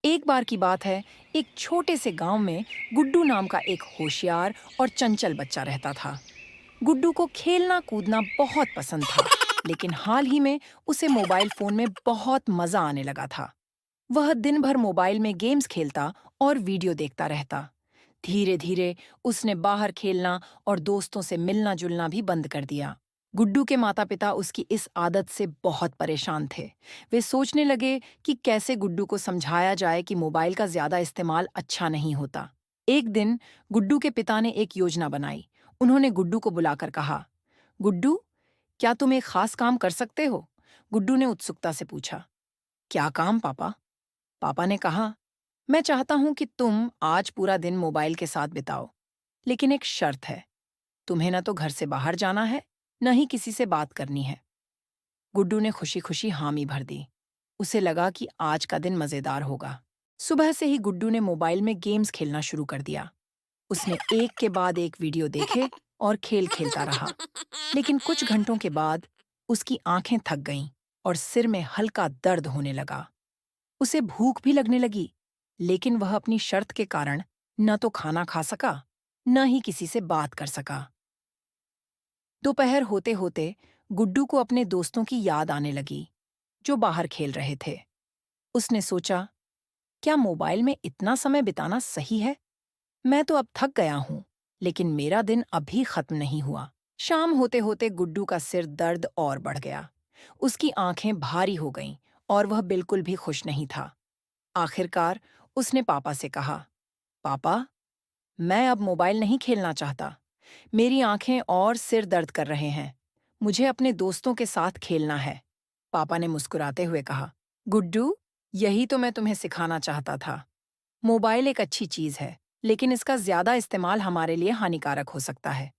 एक बार की बात है, एक छोटे से गांव में गुड्डू नाम का एक होशियार और चंचल बच्चा रहता था। गुड्डू को खेलना कूदना बहुत पसंद था, लेकिन हाल ही में उसे मोबाइल फोन में बहुत मजा आने लगा था। वह दिन भर मोबाइल में गेम्स खेलता और वीडियो देखता रहता। धीरे धीरे उसने बाहर खेलना और दोस्तों से मिलना जुलना भी बंद कर दिया। गुड्डू के माता पिता उसकी इस आदत से बहुत परेशान थे। वे सोचने लगे कि कैसे गुड्डू को समझाया जाए कि मोबाइल का ज्यादा इस्तेमाल अच्छा नहीं होता। एक दिन गुड्डू के पिता ने एक योजना बनाई। उन्होंने गुड्डू को बुलाकर कहा, गुड्डू, क्या तुम एक खास काम कर सकते हो? गुड्डू ने उत्सुकता से पूछा। क्या काम पापा? पापा ने कहा, मैं चाहता हूं कि तुम आज पूरा दिन मोबाइल के साथ बिताओ, लेकिन एक शर्त है। तुम्हें न तो घर से बाहर जाना है, न ही किसी से बात करनी है। गुड्डू ने खुशी खुशी हामी भर दी। उसे लगा कि आज का दिन मजेदार होगा। सुबह से ही गुड्डू ने मोबाइल में गेम्स खेलना शुरू कर दिया। उसने एक के बाद एक वीडियो देखे और खेल खेलता रहा। लेकिन कुछ घंटों के बाद उसकी आंखें थक गईं और सिर में हल्का दर्द होने लगा। उसे भूख भी लगने लगी, लेकिन वह अपनी शर्त के कारण न तो खाना खा सका, न ही किसी से बात कर सका। दोपहर होते होते गुड्डू को अपने दोस्तों की याद आने लगी, जो बाहर खेल रहे थे। उसने सोचा, क्या मोबाइल में इतना समय बिताना सही है? मैं तो अब थक गया हूं, लेकिन मेरा दिन अभी खत्म नहीं हुआ। शाम होते होते गुड्डू का सिर दर्द और बढ़ गया। उसकी आंखें भारी हो गईं और वह बिल्कुल भी खुश नहीं था। आखिरकार उसने पापा से कहा, पापा, मैं अब मोबाइल नहीं खेलना चाहता। मेरी आंखें और सिर दर्द कर रहे हैं। मुझे अपने दोस्तों के साथ खेलना है। पापा ने मुस्कुराते हुए कहा, गुड्डू, यही तो मैं तुम्हें सिखाना चाहता था। मोबाइल एक अच्छी चीज है, लेकिन इसका ज्यादा इस्तेमाल हमारे लिए हानिकारक हो सकता है।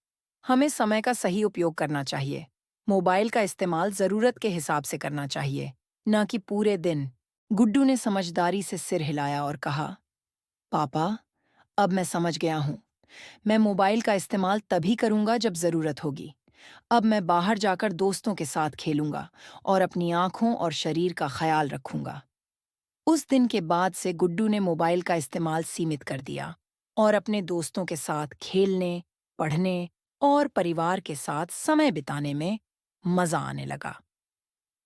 हमें समय का सही उपयोग करना चाहिए। मोबाइल का इस्तेमाल जरूरत के हिसाब से करना चाहिए, न कि पूरे दिन। गुड्डू ने समझदारी से सिर हिलाया और कहा, पापा, अब मैं समझ गया हूँ। मैं मोबाइल का इस्तेमाल तभी करूंगा जब जरूरत होगी। अब मैं बाहर जाकर दोस्तों के साथ खेलूंगा और अपनी आंखों और शरीर का ख्याल रखूंगा। उस दिन के बाद से गुड्डू ने मोबाइल का इस्तेमाल सीमित कर दिया और अपने दोस्तों के साथ खेलने, पढ़ने और परिवार के साथ समय बिताने में मजा आने लगा।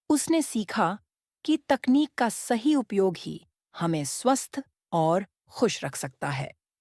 उसने सीखा कि तकनीक का सही उपयोग ही हमें स्वस्थ और खुश रख सकता है।